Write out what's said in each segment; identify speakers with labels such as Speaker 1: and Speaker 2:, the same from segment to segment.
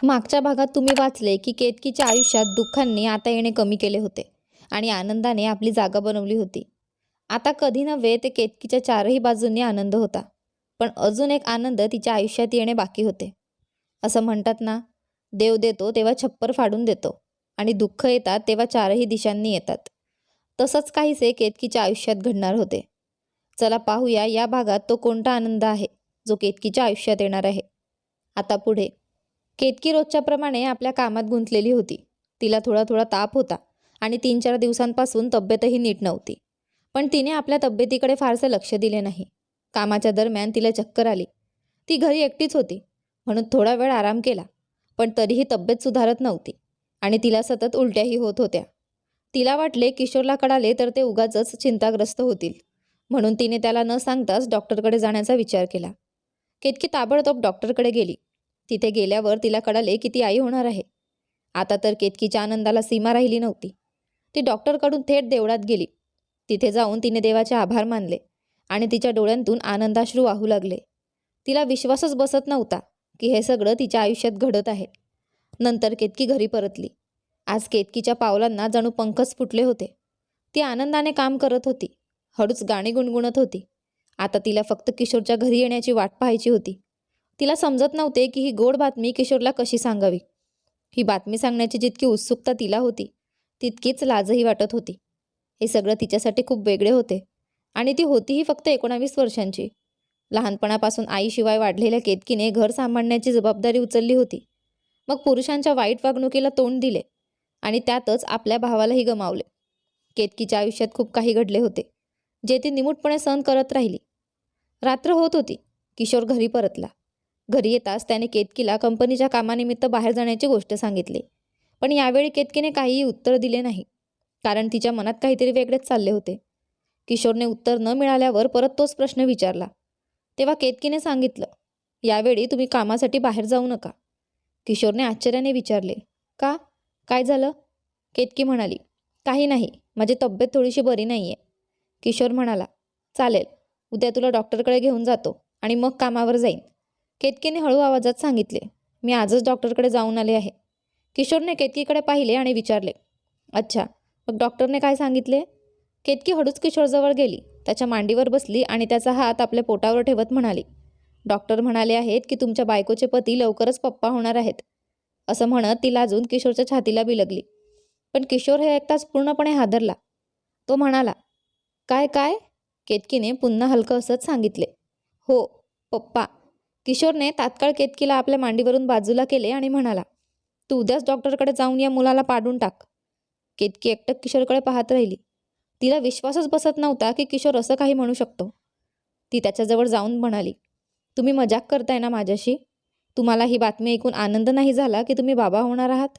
Speaker 1: मागच्या भागात तुम्ही वाचले की केतकीच्या आयुष्यात दुःखांनी आता येणे कमी केले होते आणि आनंदाने आपली जागा बनवली होती. आता कधी नव्हे ते केतकीच्या चारही बाजूंनी आनंद होता. पण अजून एक आनंद तिच्या आयुष्यात येणे बाकी होते. असं म्हणतात ना, देव देतो तेव्हा छप्पर फाडून देतो आणि दुःख येतात तेव्हा चारही दिशांनी येतात. तसंच काहीसे केतकीच्या आयुष्यात घडणार होते. चला पाहूया या भागात तो कोणता आनंद आहे जो केतकीच्या आयुष्यात येणार आहे. आता पुढे केतकी रोजच्या प्रमाणे आपल्या कामात गुंतलेली होती. तिला थोडा थोडा ताप होता आणि 3-4 दिवसांपासून तब्येतही नीट नव्हती. पण तिने आपल्या तब्येतीकडे फारसे लक्ष दिले नाही. कामाच्या दरम्यान तिला चक्कर आली. ती घरी एकटीच होती म्हणून थोडा वेळ आराम केला. पण तरीही तब्येत सुधारत नव्हती आणि तिला सतत उलट्याही होत होत्या. तिला वाटले किशोरला कळाले तर ते उगाचच चिंताग्रस्त होतील, म्हणून तिने त्याला न सांगताच डॉक्टरकडे जाण्याचा विचार केला. केतकी ताबडतोब डॉक्टरकडे गेली. तिथे गेल्यावर तिला कळाले की ती आई होणार आहे. आता तर केतकीच्या आनंदाला सीमा राहिली नव्हती. ती डॉक्टरकडून थेट देवळात गेली. तिथे जाऊन तिने देवाचे आभार मानले आणि तिच्या डोळ्यांतून आनंदाश्रू वाहू लागले. तिला विश्वासच बसत नव्हता की हे सगळं तिच्या आयुष्यात घडत आहे. नंतर केतकी घरी परतली. आज केतकीच्या पावलांना जणू पंखच फुटले होते. ती आनंदाने काम करत होती, हळूच गाणी गुणगुणत होती. आता तिला फक्त किशोरच्या घरी येण्याची वाट पाहायची होती. तिला समजत नव्हते की ही गोड बातमी किशोरला कशी सांगावी. ही बातमी सांगण्याची जितकी उत्सुकता तिला होती, तितकीच लाजही वाटत होती. हे सगळं तिच्यासाठी खूप वेगळे होते आणि ती होतीही फक्त 19 वर्षांची. लहानपणापासून आईशिवाय वाढलेल्या केतकीने घर सांभाळण्याची जबाबदारी उचलली होती. मग पुरुषांच्या वाईट वागणुकीला तोंड दिले आणि त्यातच आपल्या भावालाही गमावले. केतकीच्या आयुष्यात खूप काही घडले होते, जे ती निमूटपणे सहन करत राहिली. रात्र होत होती. किशोर घरी परतला. घरी येताच त्याने केतकीला कंपनीच्या कामानिमित्त बाहेर जाण्याची गोष्ट सांगितली. पण यावेळी केतकीने काहीही उत्तर दिले नाही, कारण तिच्या मनात काहीतरी वेगळेच चालले होते. किशोरने उत्तर न मिळाल्यावर परत तोच प्रश्न विचारला. तेव्हा केतकीने सांगितलं, यावेळी तुम्ही कामासाठी बाहेर जाऊ नका. किशोरने आश्चर्याने विचारले, का? काय झालं? केतकी म्हणाली, काही नाही, माझी तब्येत थोडीशी बरी नाही आहे. किशोर म्हणाला, चालेल, उद्या तुला डॉक्टरकडे घेऊन जातो आणि मग कामावर जाईन. केतकीने हळू आवाजात सांगितले, मी आजच डॉक्टरकडे जाऊन आले आहे. किशोरने केतकीकडे पाहिले आणि विचारले, अच्छा, मग डॉक्टरने काय सांगितले? केतकी हळूच किशोरजवळ गेली, त्याच्या मांडीवर बसली आणि त्याचा हात आपल्या पोटावर ठेवत म्हणाली, डॉक्टर म्हणाले आहेत की तुमच्या बायकोचे पती लवकरच पप्पा होणार आहेत. असं म्हणत ती लाजून किशोरच्या छातीला बिलगली. पण किशोर हे ऐकताच पूर्णपणे हादरला. तो म्हणाला, काय काय? केतकीने पुन्हा हलकं असंच सांगितले, हो, पप्पा. किशोरने तात्काळ केतकीला आपल्या मांडीवरून बाजूला केले आणि म्हणाला, तू उद्याच डॉक्टरकडे जाऊन या मुलाला पाडून टाक. केतकी एकटक किशोरकडे पाहत राहिली. तिला विश्वासच बसत नव्हता की किशोर असं काही म्हणू शकतो. ती त्याच्याजवळ जाऊन म्हणाली, तुम्ही मजाक करताय ना माझ्याशी? तुम्हाला ही बातमी ऐकून आनंद नाही झाला की तुम्ही बाबा होणार आहात?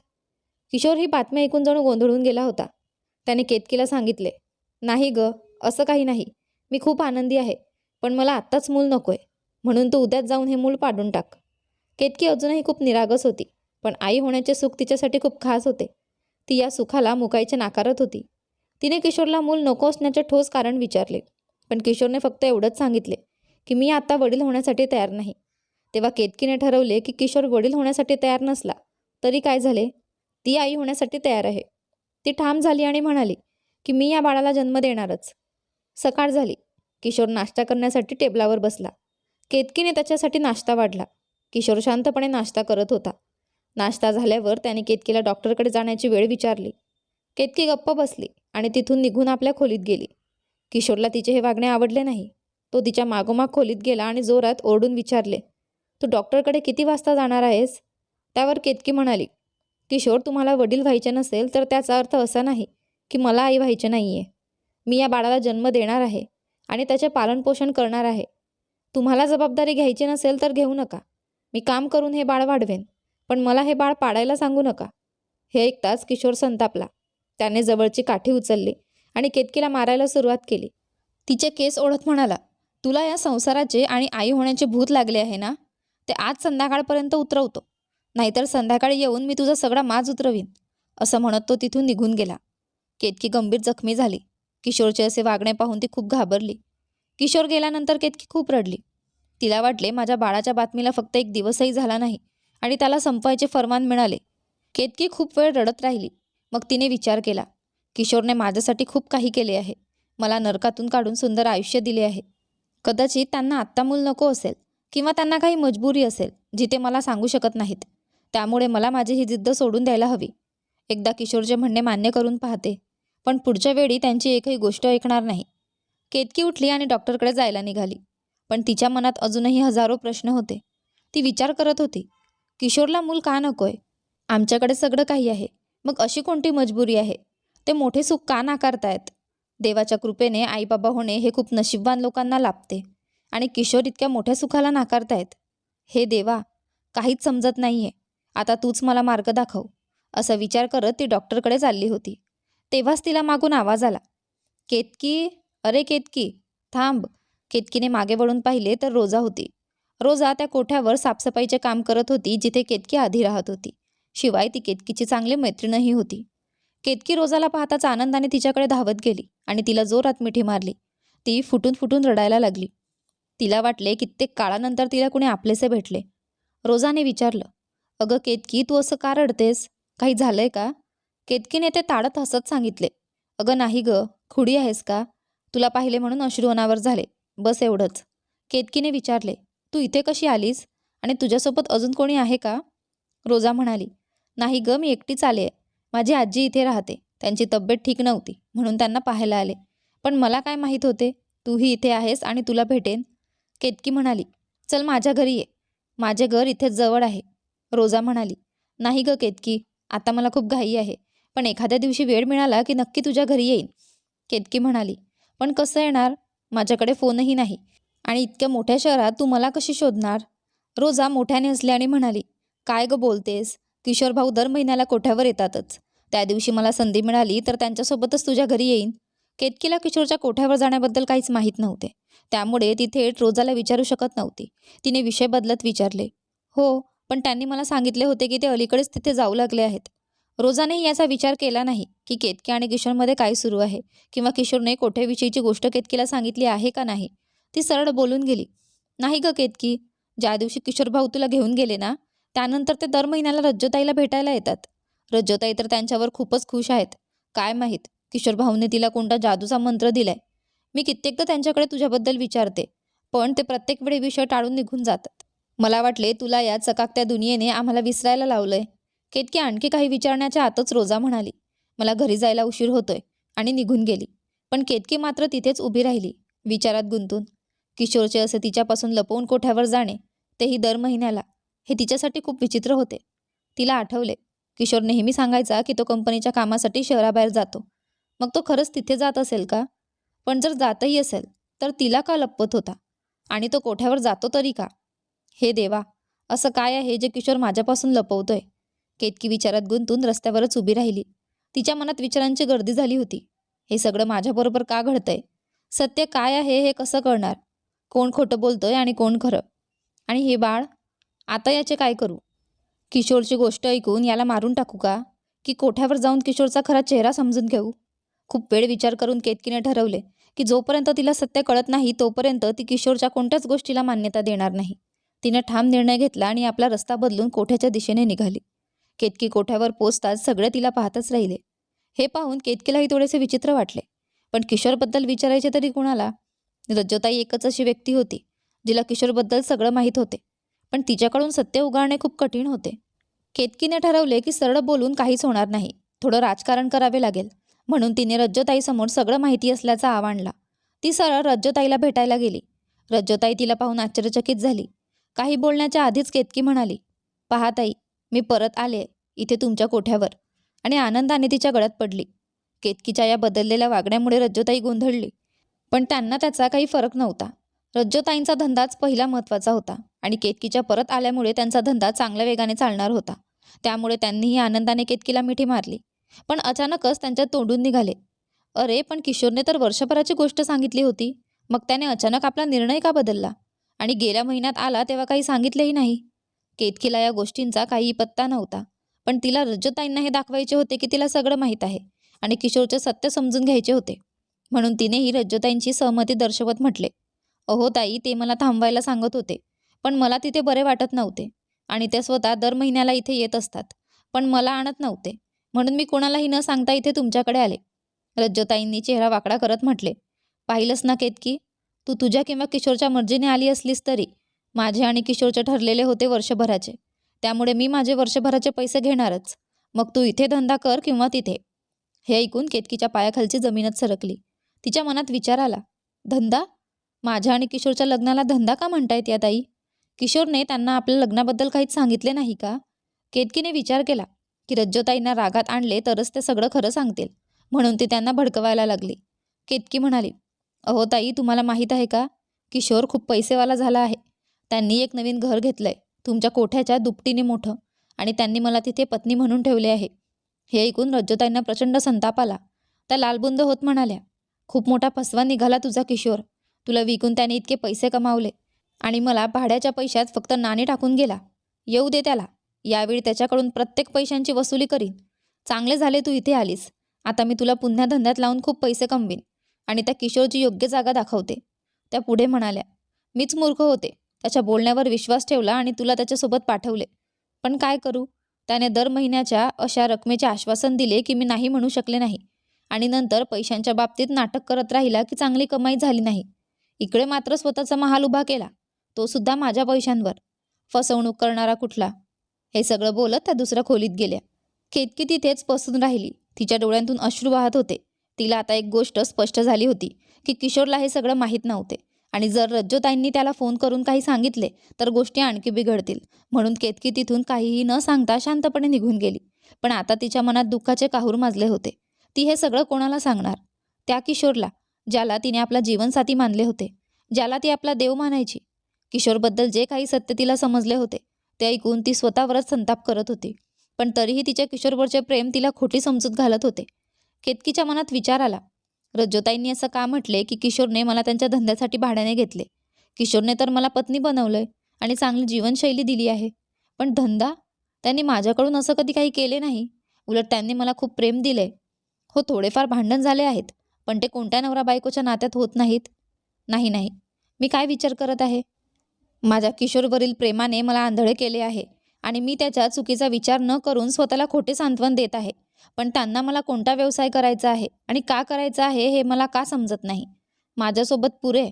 Speaker 1: किशोर ही बातमी ऐकून जणू गोंधळून गेला होता. त्याने केतकीला सांगितले, नाही ग, असं काही नाही. मी खूप आनंदी आहे, पण मला आत्ताच मूल नकोय, म्हणून तू उद्याच जाऊन हे मूल पाडून टाक. केतकी अजूनही खूप निरागस होती, पण आई होण्याचे सुख तिच्यासाठी खूप खास होते. ती या सुखाला मुकायचे नाकारत होती. तिने किशोरला मूल नको असण्याचे ठोस कारण विचारले, पण किशोरने फक्त एवढंच सांगितले की मी आता वडील होण्यासाठी तयार नाही. तेव्हा केतकीने ठरवले की किशोर वडील होण्यासाठी तयार नसला तरी काय झाले, ती आई होण्यासाठी तयार आहे. ती ठाम झाली आणि म्हणाली की मी या बाळाला जन्म देणारच. सकाळ झाली. किशोर नाश्ता करण्यासाठी टेबलावर बसला. केतकीने त्याच्यासाठी नाश्ता वाढला. किशोर शांतपणे नाश्ता करत होता. नाश्ता झाल्यावर त्याने केतकीला डॉक्टरकडे जाण्याची वेळ विचारली. केतकी गप्प बसली आणि तिथून निघून आपल्या खोलीत गेली. किशोरला तिचे हे वागणे आवडले नाही. तो तिच्या मागोमाग खोलीत गेला आणि जोरात ओरडून विचारले, तू डॉक्टरकडे किती वाजता जाणार आहेस? त्यावर केतकी म्हणाली, किशोर, तुम्हाला वडील व्हायचे नसेल तर त्याचा अर्थ असा नाही की मला आई व्हायचे नाही आहे. मी या बाळाला जन्म देणार आहे आणि त्याचे पालनपोषण करणार आहे. तुम्हाला जबाबदारी घ्यायची नसेल तर घेऊ नका. मी काम करून हे बाळ वाढवेन, पण मला हे बाळ पाडायला सांगू नका. हे ऐकताच किशोर संतापला. त्याने जवळची काठी उचलली आणि केतकीला मारायला सुरुवात केली. तिचे केस ओढत म्हणाला, तुला या संसाराचे आणि आई होण्याचे भूत लागले आहे ना? ते आज संध्याकाळपर्यंत उतरवतो, नाहीतर संध्याकाळी येऊन मी तुझा सगळा माज उतरवीन. असं म्हणत तो तिथून निघून गेला. केतकी गंभीर जखमी झाली. किशोरचे असे वागणे पाहून ती खूप घाबरली. किशोर गेल्यानंतर केतकी खूप रडली. तिला वाटले, माझ्या बाळाच्या बातमीला फक्त एक दिवसही झाला नाही आणि त्याला संपवायचे फरमान मिळाले. केतकी खूप वेळ रडत राहिली. मग तिने विचार केला, किशोरने माझ्यासाठी खूप काही केले आहे. मला नरकातून काढून सुंदर आयुष्य दिले आहे. कदाचित त्यांना आत्ता मूल नको असेल किंवा त्यांना काही मजबुरी असेल जी ते मला सांगू शकत नाहीत. त्यामुळे मला माझी ही जिद्द सोडून द्यायला हवी. एकदा किशोरचे म्हणणे मान्य करून पाहते, पण पुढच्या वेळी त्यांची एकही गोष्ट ऐकणार नाही. केतकी उठली आणि डॉक्टरकडे जायला निघाली. पण तिच्या मनात अजूनही हजारो प्रश्न होते. ती विचार करत होती, किशोरला मूल का नकोय? आमच्याकडे सगळं काही आहे, मग अशी कोणती मजबुरी आहे? ते मोठे सुख का नाकारतायत? देवाच्या कृपेने आईबाबा होणे हे खूप नशीबवान लोकांना लाभते आणि किशोर इतक्या मोठ्या सुखाला नाकारतायत. हे देवा, काहीच समजत नाहीये. आता तूच मला मार्ग दाखव. असा विचार करत ती डॉक्टरकडे चालली होती. तेव्हाच तिला मागून आवाज आला, केतकी, अरे केतकी, थांब. केतकीने मागे वळून पाहिले तर रोजा होती. रोजा त्या कोठ्यावर साफसफाईचे काम करत होती जिथे केतकी आधी राहत होती. शिवाय ती केतकीची चांगली मैत्रीणही होती. केतकी रोजाला पाहताच आनंदाने तिच्याकडे धावत गेली आणि तिला जोरात मिठी मारली. ती फुटून फुटून रडायला लागली. तिला वाटले कित्येक काळानंतर तिला कुणी आपलेसे भेटले. रोजाने विचारलं, अगं केतकी, तू असं का रडतेस? काही झालंय का? केतकीने ते ताडत हसत सांगितले, अगं नाही ग, खुडी आहेस का? तुला पाहिले म्हणून अश्रू अनावर झाले, बस एवढंच. केतकीने विचारले, तू इथे कशी आलीस आणि तुझ्यासोबत अजून कोणी आहे का? रोजा म्हणाली, नाही ग, मी एकटीच आले. माझी आजी इथे राहते. त्यांची तब्येत ठीक नव्हती म्हणून त्यांना पाहायला आले. पण मला काय माहीत होते तूही इथे आहेस आणि तुला भेटेन. केतकी म्हणाली, चल माझ्या घरी ये. माझे घर इथेच जवळ आहे. रोजा म्हणाली, नाही ग केतकी, आता मला खूप घाई आहे. पण एखाद्या दिवशी वेळ मिळाला की नक्की तुझ्या घरी येईन. केतकी म्हणाली, पण कसं येणार? माझ्याकडे फोनही नाही आणि इतक्या मोठ्या शहरात तू मला कशी शोधणार? रोजा मोठ्याने हसल्याने म्हणाली, काय ग बोलतेस? किशोर भाऊ दर महिन्याला कोठ्यावर येतातच. त्या दिवशी मला संधी मिळाली तर त्यांच्यासोबतच तुझ्या घरी येईन. केतकीला किशोरच्या कोठ्यावर जाण्याबद्दल काहीच माहीत नव्हते. त्यामुळे ती थेट रोजाला विचारू शकत नव्हती. तिने विषय बदलत विचारले, हो, पण त्यांनी मला सांगितले होते की ते अलीकडेच तिथे जाऊ लागले आहेत. रोजानेही याचा विचार केला नाही की केतकी आणि किशोरमध्ये काय सुरू आहे किंवा किशोरने कोठ्याविषयीची गोष्ट केतकीला सांगितली आहे का नाही. ती सरळ बोलून गेली, नाही ग केतकी, ज्या दिवशी किशोर भाऊ तुला घेऊन गेले ना, त्यानंतर ते दर महिन्याला रज्जोताईला भेटायला येतात. रज्जोताई तर त्यांच्यावर खूपच खुश आहेत. काय माहीत किशोर भाऊने तिला कोणता जादूचा मंत्र दिलाय. मी कित्येकदा त्यांच्याकडे तुझ्याबद्दल विचारते, पण ते प्रत्येक वेळी विषय टाळून निघून जातात. मला वाटले तुला या चकाकत्या दुनियेने आम्हाला विसरायला लावलंय. केतकी आणखी काही विचारण्याच्या आतच रोजा म्हणाली, मला घरी जायला उशीर होतोय, आणि निघून गेली. पण केतकी मात्र तिथेच उभी राहिली, विचारात गुंतून. किशोरचे असे तिच्यापासून लपवून कोठ्यावर जाणे, तेही दर महिन्याला, हे तिच्यासाठी खूप विचित्र होते. तिला आठवले, किशोर नेहमी सांगायचा की तो कंपनीच्या कामासाठी शहराबाहेर जातो. मग तो खरंच तिथे जात असेल का? पण जर जातही असेल तर तिला का लपवत होता? आणि तो कोठ्यावर जातो तरी का? हे देवा, असं काय आहे जे किशोर माझ्यापासून लपवतोय? केतकी विचारात गुंतून रस्त्यावरच उभी राहिली. तिच्या मनात विचारांची गर्दी झाली होती. हे सगळं माझ्याबरोबर का घडतंय? सत्य काय आहे हे कसं कळणार? कोण खोटं बोलतोय आणि कोण खरं? आणि हे बाळ, आता याचे काय करू? किशोरची गोष्ट ऐकून याला मारून टाकू का? की कोठ्यावर जाऊन किशोरचा खरा चेहरा समजून घेऊ? खूप वेळ विचार करून केतकीने ठरवले की जोपर्यंत तिला सत्य कळत नाही तोपर्यंत ती किशोरच्या कोणत्याच गोष्टीला मान्यता देणार नाही. तिने ठाम निर्णय घेतला आणि आपला रस्ता बदलून कोठ्याच्या दिशेने निघाली. केतकी कोठ्यावर पोचताच सगळे तिला पाहतच राहिले. हे पाहून केतकीलाही थोडेसे विचित्र वाटले. पण किशोरबद्दल विचारायचे तरी कुणाला? रज्जोताई एकच अशी व्यक्ती होती जिला किशोरबद्दल सगळं माहीत होते, पण तिच्याकडून सत्य उगारणे खूप कठीण होते. केतकीने ठरवले की सरळ बोलून काहीच होणार नाही, थोडं राजकारण करावे लागेल. म्हणून तिने रज्जोताईसमोर सगळं माहिती असल्याचा आवांडला. ती सरळ रज्जोताईला भेटायला गेली. रज्जोताई तिला पाहून आश्चर्यचकित झाली. काही बोलण्याच्या आधीच केतकी म्हणाली, पहा ताई, मी परत आले इथे तुमच्या कोठ्यावर, आणि आनंदाने तिच्या गळ्यात पडली. केतकीच्या या बदललेल्या वागण्यामुळे रज्जोताई गोंधळली, पण त्यांना त्याचा काही फरक नव्हता. रज्जोताईंचा धंदाच पहिला महत्त्वाचा होता आणि केतकीच्या परत आल्यामुळे त्यांचा धंदा चांगल्या वेगाने चालणार होता. त्यामुळे त्यांनीही आनंदाने केतकीला मिठी मारली. पण अचानकच त्यांच्या तोंडून निघाले, अरे पण किशोरने तर वर्षभराची गोष्ट सांगितली होती, मग त्याने अचानक आपला निर्णय का बदलला? आणि गेल्या महिन्यात आला तेव्हा काही सांगितलेही नाही. केतकीला या गोष्टींचा काही पत्ता नव्हता, पण तिला रज्जोताईंना हे दाखवायचे होते की तिला सगळं माहीत आहे आणि किशोरचे सत्य समजून घ्यायचे होते. म्हणून तिनेही रज्जोताईंची सहमती दर्शवत म्हटले, अहो ताई, ते मला थांबवायला सांगत होते, पण मला तिथे बरे वाटत नव्हते. आणि ते स्वतः दर महिन्याला इथे येत असतात, पण मला आणत नव्हते. म्हणून मी कोणालाही न सांगता इथे तुमच्याकडे आले. रज्जोताईंनी चेहरा वाकडा करत म्हटले, पाहिलंस ना केतकी, तू तुझ्या किंवा किशोरच्या मर्जीने आली असलीस तरी माझे आणि किशोरचे ठरलेले होते वर्षभराचे. त्यामुळे मी माझे वर्षभराचे पैसे घेणारच. मग तू इथे धंदा कर किंवा तिथे. हे ऐकून केतकीच्या पायाखालची जमीनच सरकली. तिच्या मनात विचार आला, धंदा? माझ्या आणि किशोरच्या लग्नाला धंदा का म्हणतायत या ताई? किशोरने त्यांना आपल्या लग्नाबद्दल काहीच सांगितले नाही का? केतकीने विचार केला की रज्जोताईंना रागात आणले तरच ते सगळं खरं सांगतील, म्हणून ती त्यांना भडकवायला लागली. केतकी म्हणाली, अहो ताई, तुम्हाला माहीत आहे का, किशोर खूप पैसेवाला झाला आहे. त्यांनी एक नवीन घर घेतलंय, तुमच्या कोठ्याच्या दुपटीने मोठं, आणि त्यांनी मला तिथे पत्नी म्हणून ठेवले आहे. हे ऐकून रज्जोताईंना प्रचंड संताप आला. त्या लालबुंद होत म्हणाल्या, खूप मोठा फसवा निघाला तुझा किशोर. तुला विकून त्याने इतके पैसे कमावले आणि मला भाड्याच्या पैशात फक्त नाणे टाकून गेला. येऊ दे त्याला, यावेळी त्याच्याकडून प्रत्येक पैशांची वसुली करीन. चांगले झाले तू इथे आलीस. आता मी तुला पुन्हा धंद्यात लावून खूप पैसे कमवीन आणि त्या किशोरची योग्य जागा दाखवते. त्या पुढे म्हणाल्या, मीच मूर्ख होते. त्याच्या बोलण्यावर विश्वास ठेवला आणि तुला त्याच्यासोबत पाठवले. पण काय करू, त्याने दर महिन्याच्या अशा रकमेचे आश्वासन दिले की मी नाही म्हणू शकले नाही, आणि नंतर पैशांच्या बाबतीत नाटक करत राहिला की चांगली कमाई झाली नाही. इकडे मात्र स्वतःचा महाल उभा केला, तो सुद्धा माझ्या पैशांवर. फसवणूक करणारा कुठला? हे सगळं बोलत त्या दुसऱ्या खोलीत गेल्या. केतकी तिथेच बसून राहिली. तिच्या डोळ्यांतून अश्रू वाहत होते. तिला आता एक गोष्ट स्पष्ट झाली होती की किशोरला हे सगळं माहीत नव्हते, आणि जर रज्जोताईंनी त्याला फोन करून काही सांगितले तर गोष्टी आणखी बिघडतील. म्हणून केतकी तिथून काहीही न सांगता शांतपणे निघून गेली. पण आता तिच्या मनात दुःखाचे काहूर माजले होते. ती हे सगळं कोणाला सांगणार? त्या किशोरला, ज्याला तिने आपला जीवनसाथी मानले होते, ज्याला ती आपला देव मानायची. किशोरबद्दल जे काही सत्य तिला समजले होते ते ऐकून ती स्वतःवरच संताप करत होती. पण तरीही तिच्या किशोरवरचे प्रेम तिला खोटी समजूत घालत होते. केतकीच्या मनात विचार आला, रज्जोताईंनी असं का म्हटले की किशोरने मला त्यांच्या धंद्यासाठी भाड्याने घेतले? किशोरने तर मला पत्नी बनवलंय आणि चांगली जीवनशैली दिली आहे. पण धंदा? त्यांनी माझ्याकडून असं कधी काही केले नाही. उलट त्यांनी मला खूप प्रेम दिले. हो, थोडेफार भांडण झाले आहेत, पण ते कोणत्या नवरा बायकोच्या नात्यात होत नाहीत. नाही नाही, मी काय विचार करत आहे? माझ्या किशोरवरील प्रेमाने मला आंधळे केले आहे आणि मी त्याच्या चुकीचा विचार न करून स्वतःला खोटे सांत्वन देत आहे. पण त्यांना मला कोणता व्यवसाय करायचा आहे आणि का करायचा आहे हे मला का समजत नाही. माझ्यासोबत पुरे.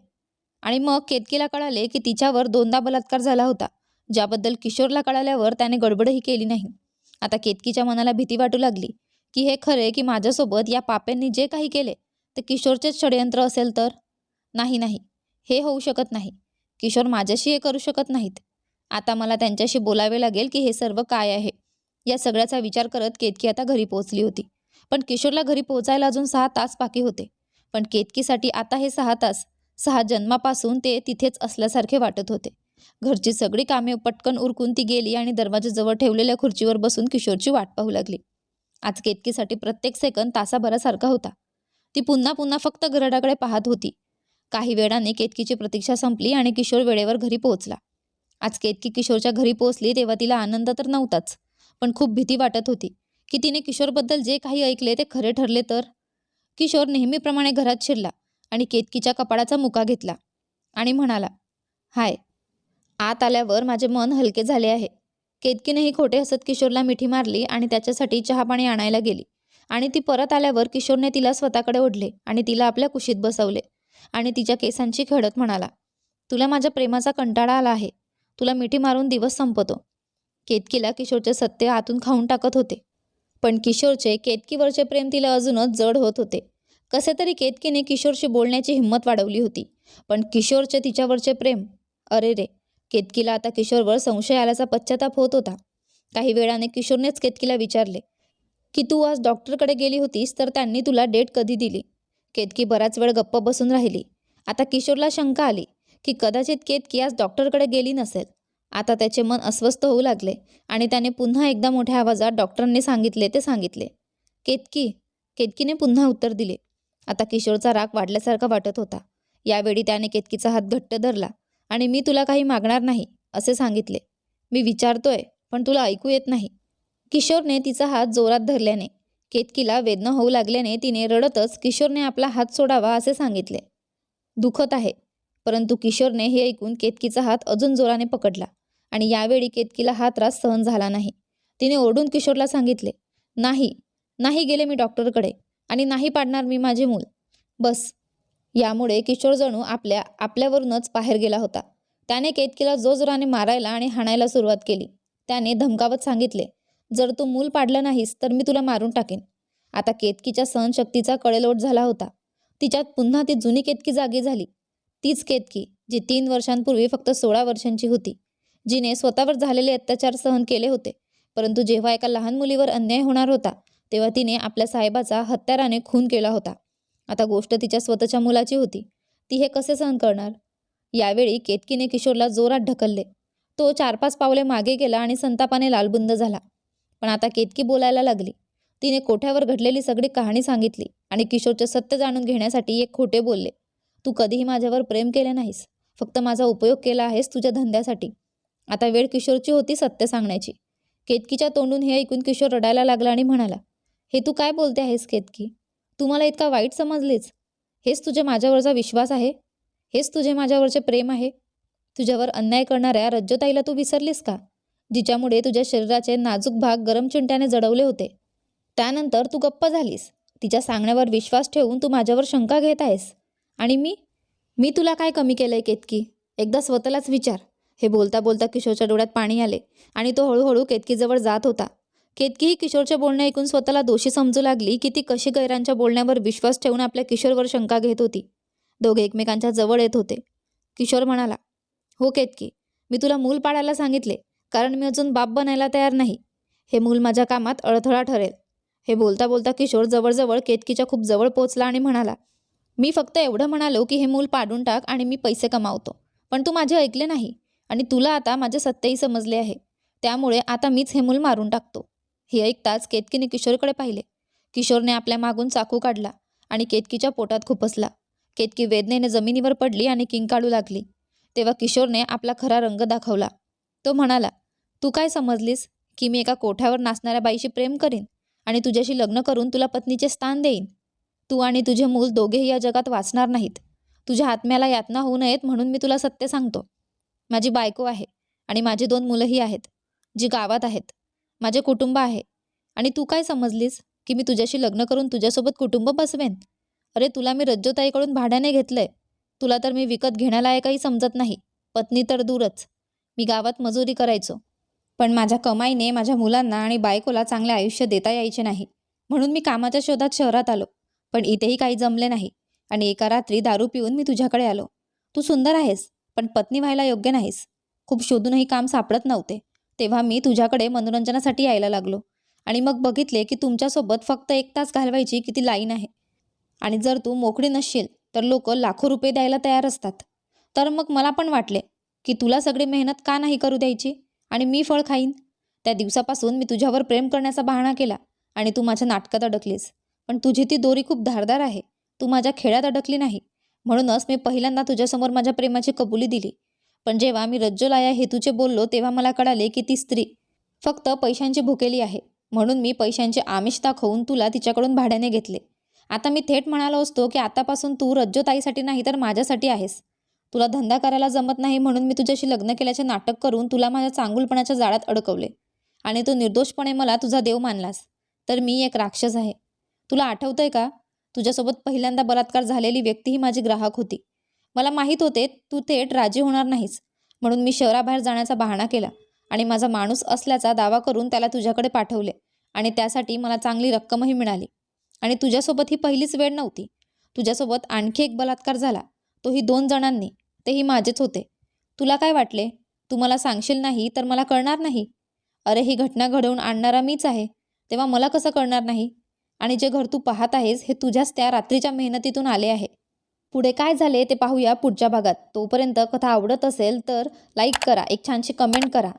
Speaker 1: आणि मग केतकीला कळाले की तिच्यावर 2दा बलात्कार झाला होता, ज्याबद्दल किशोरला कळाल्यावर त्याने गडबडही केली नाही. आता केतकीच्या मनाला भीती वाटू लागली की हे खरे की माझ्यासोबत या पाप्यांनी जे काही केले ते किशोरचेच षडयंत्र असेल तर? नाही नाही, हे होऊ शकत नाही. किशोर माझ्याशी हे करू शकत नाहीत. आता मला त्यांच्याशी बोलावे लागेल की हे सर्व काय आहे. या सगळ्याचा विचार करत केतकी आता घरी पोहोचली होती. पण किशोरला घरी पोहोचायला अजून 6 तास बाकी होते. पण केतकीसाठी आता हे 6 तास 6 जन्मापासून ते तिथेच असल्यासारखे वाटत होते. घरची सगळी कामे पटकन उरकून ती गेली आणि दरवाजाजवळ ठेवलेल्या खुर्चीवर बसून किशोरची वाट पाहू लागली. आज केतकीसाठी प्रत्येक सेकंद तासाभरासारखा होता. ती पुन्हा पुन्हा फक्त घड्याळाकडे पाहत होती. काही वेळाने केतकीची प्रतीक्षा संपली आणि किशोर वेळेवर घरी पोहोचला. आज केतकी किशोरच्या घरी पोहोचली तेव्हा तिला आनंद तर नव्हताच, पण खूप भीती वाटत होती की तिने किशोरबद्दल जे काही ऐकले ते खरे ठरले तर. किशोर नेहमीप्रमाणे घरात शिरला आणि केतकीच्या कपाळाचा मुका घेतला आणि म्हणाला, हाय. आत आल्यावर माझे मन हलके झाले आहे. केतकीनेही खोटे हसत किशोरला मिठी मारली आणि त्याच्यासाठी चहापाणी आणायला गेली. आणि ती परत आल्यावर किशोरने तिला स्वतःकडे ओढले आणि तिला आपल्या कुशीत बसवले आणि तिच्या केसांची खेळत म्हणाला, तुला माझ्या प्रेमाचा कंटाळा आला आहे. तुला मिठी मारून दिवस संपतो. केतकीला किशोरचे सत्य आतून खाऊन टाकत होते. पण किशोरचे केतकीवरचे प्रेम तिला अजूनच जड होत होते. कसे तरी केतकीने किशोरशी बोलण्याची हिंमत वाढवली होती. पण किशोरचे तिच्यावरचे प्रेम, अरे रे. केतकीला आता किशोरवर संशय आल्याचा पश्चाताप होत होता. काही वेळाने किशोरनेच केतकीला विचारले की तू आज डॉक्टरकडे गेली होतीस तर त्यांनी तुला डेट कधी दिली? केतकी बराच वेळ गप्प बसून राहिली. आता किशोरला शंका आली की कदाचित केतकी आज डॉक्टरकडे गेली नसेल. आता त्याचे मन अस्वस्थ होऊ लागले आणि त्याने पुन्हा एकदा मोठ्या आवाजात डॉक्टरांनी सांगितले ते सांगितले. केतकीने पुन्हा उत्तर दिले. आता किशोरचा राग वाढल्यासारखा वाटत होता. यावेळी त्याने केतकीचा हात घट्ट धरला आणि मी तुला काही मागणार नाही असे सांगितले. मी विचारतोय पण तुला ऐकू येत नाही. किशोरने तिचा हात जोरात धरल्याने केतकीला वेदना होऊ लागल्याने तिने रडतच किशोरने आपला हात सोडावा असे सांगितले. दुखत आहे. परंतु किशोरने हे ऐकून केतकीचा हात अजून जोराने पकडला आणि यावेळी केतकीला हा त्रास सहन झाला नाही. तिने ओरडून किशोरला सांगितले, नाही, नाही गेले मी डॉक्टरकडे आणि नाही पाडणार मी माझे मूल. बस. यामुळे किशोर जणू आपल्यावरूनच बाहेर गेला होता. त्याने केतकीला जोरजोराने मारायला आणि हाणायला सुरुवात केली. त्याने धमकावत सांगितले, जर तू मूल पाडलं नाहीस तर मी तुला मारून टाकेन. आता केतकीच्या सहनशक्तीचा कडेलोट झाला होता. तिच्यात पुन्हा ती जुनी केतकी जागी झाली. तीच केतकी जी 3 वर्षांपूर्वी फक्त 16 वर्षांची होती, जिने स्वतःवर झालेले अत्याचार सहन केले होते. परंतु जेव्हा एका लहान मुलीवर अन्याय होणार होता तेव्हा तिने आपल्या साहेबाचा हत्याराने खून केला होता. आता गोष्ट तिच्या स्वतःच्या मुलाची होती. ती हे कसे सहन करणार? यावेळी केतकीने किशोरला जोरात ढकलले. तो 4-5 पावले मागे गेला आणि संतापाने लालबुंद झाला. पण आता केतकी बोलायला लागली. तिने कोठ्यावर घडलेली सगळी कहाणी सांगितली आणि किशोरचे सत्य जाणून घेण्यासाठी एक खोटे बोलले. तू कधीही माझ्यावर प्रेम केले नाहीस, फक्त माझा उपयोग केला आहेस तुझ्या धंद्यासाठी. आता वेळ किशोरची होती सत्य सांगण्याची. केतकीच्या तोंडून हे ऐकून किशोर रडायला लागला आणि म्हणाला, हे तू काय बोलते आहेस केतकी? तू मला इतका वाईट समजलीस? हेच तुझे माझ्यावरचा विश्वास आहे? हेच तुझे माझ्यावरचे प्रेम आहे? तुझ्यावर अन्याय करणाऱ्या रज्जोताईला तू विसरलीस का, जिच्यामुळे तुझ्या शरीराचे नाजूक भाग गरम चिंट्याने जडवले होते? त्यानंतर तू गप्प झालीस. तिच्या सांगण्यावर विश्वास ठेवून तू माझ्यावर शंका घेत आहेस. आणि मी तुला काय कमी केलंय केतकी? एकदा स्वतःलाच विचार. हे बोलता बोलता किशोरच्या डोळ्यात पाणी आले आणि तो हळूहळू केतकीजवळ जात होता. केतकीही किशोरचे बोलणे ऐकून स्वतःला दोषी समजू लागली की ती कशी गैरांच्या बोलण्यावर विश्वास ठेवून आपल्या किशोरवर शंका घेत होती. दोघे एकमेकांच्या जवळ येत होते. किशोर म्हणाला, हो केतकी, मी तुला मूल पाडायला सांगितले कारण मी अजून बाप बनायला तयार नाही. हे मूल माझ्या कामात अडथळा ठरेल. हे बोलता बोलता किशोर जवळजवळ केतकीच्या खूप जवळ पोचला आणि म्हणाला, मी फक्त एवढं म्हणालो की हे मूल पाडून टाक आणि मी पैसे कमावतो. पण तू माझे ऐकले नाही आणि तुला आता माझे सत्यही समजले आहे. त्यामुळे आता मीच हे मूल मारून टाकतो. हे ऐकताच केतकीने किशोरकडे पाहिले. किशोरने आपल्या मागून चाकू काढला आणि केतकीच्या पोटात खुपसला. केतकी वेदनेने जमिनीवर पडली आणि किंकाळू लागली. तेव्हा किशोरने आपला खरा रंग दाखवला. तो म्हणाला, तू काय समजलीस की मी एका कोठ्यावर नाचणाऱ्या बाईशी प्रेम करीन आणि तुझ्याशी लग्न करून तुला पत्नीचे स्थान देईन? तू आणि तुझे मूल दोघेही या जगात वाचणार नाहीत. तुझ्या आत्म्याला यातना होऊ नयेत म्हणून मी तुला सत्य सांगतो. माझी बायको आहे आणि माझी 2 मुलंही आहेत, जी गावात आहेत. माझे कुटुंब आहे. आणि तू काय समजलीस की मी तुझ्याशी लग्न करून तुझ्यासोबत कुटुंब बसवेन? अरे तुला मी रज्जोताईकडून भाड्याने घेतलंय. तुला तर मी विकत घेण्यालायकही समजत नाही. पत्नी तर दूरच. मी गावात मजुरी करायचो, पण माझ्या कमाईने माझ्या मुलांना आणि बायकोला चांगले आयुष्य देता यायचे नाही. म्हणून मी कामाच्या शोधात शहरात आलो. पण इथेही काही जमले नाही आणि एका रात्री दारू पिऊन मी तुझ्याकडे आलो. तू सुंदर आहेस, पण पत्नी व्हायला योग्य नाहीस. खूप शोधूनही काम सापडत नव्हते. तेव्हा मी तुझ्याकडे मनोरंजनासाठी यायला लागलो आणि मग बघितले की तुमच्यासोबत फक्त 1 तास घालवायची किती लाईन आहे. आणि जर तू मोकळी नसशील तर लोक लाखो रुपये द्यायला तयार असतात. तर मग मला पण वाटले की तुला सगळी मेहनत का नाही करू द्यायची आणि मी फळ खाईन. त्या दिवसापासून मी तुझ्यावर प्रेम करण्याचा बहाणा केला आणि तू माझ्या नाटकात अडकलीस. पण तुझी ती दोरी खूप धारदार आहे. तू माझ्या खेळात अडकली नाही. म्हणूनच मी पहिल्यांदा तुझ्यासमोर माझ्या प्रेमाची कबुली दिली. पण जेव्हा मी रज्जोलाया हेतूचे बोललो तेव्हा मला कळाले की ती स्त्री फक्त पैशांची भुकेली आहे. म्हणून मी पैशांचे आमिष दाखवून तुला तिच्याकडून भाड्याने घेतले. आता मी थेट म्हणालो असतो की आतापासून तू रज्जोताईसाठी नाही तर माझ्यासाठी आहेस. तुला धंदा करायला जमत नाही म्हणून मी तुझ्याशी लग्न केल्याचे नाटक करून तुला माझ्या चांगुलपणाच्या जाळ्यात अडकवले आणि तू निर्दोषपणे मला तुझा देव मानलास. तर मी एक राक्षस आहे. तुला आठवतंय का? तुझ्यासोबत पहिल्यांदा बलात्कार झालेली व्यक्ती ही माझी ग्राहक होती. मला माहीत होते तू थेट राजी होणार नाहीस, म्हणून मी शहराबाहेर जाण्याचा बहाणा केला आणि माझा माणूस असल्याचा दावा करून त्याला तुझ्याकडे पाठवले आणि त्यासाठी मला चांगली रक्कमही मिळाली. आणि तुझ्यासोबत ही पहिलीच वेळ नव्हती. तुझ्यासोबत आणखी एक बलात्कार झाला, तोही 2 जणांनी. तेही माझेच होते. तुला काय वाटले तू मला सांगशील नाही तर मला कळणार नाही? अरे ही घटना घडवून आणणारा मीच आहे, तेव्हा मला कसं कळणार नाही? आणि जे घर तू पाहत आहेस हे तुझ्याच त्या रात्रीच्या मेहनतीतून आले आहे. पुढे काय झाले ते पाहूया पुढच्या भागात. तोपर्यंत कथा आवडत असेल तर लाईक करा, एक छानशी कमेंट करा,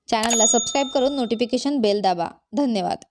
Speaker 1: चॅनलला सबस्क्राईब करून नोटिफिकेशन बेल दाबा. धन्यवाद.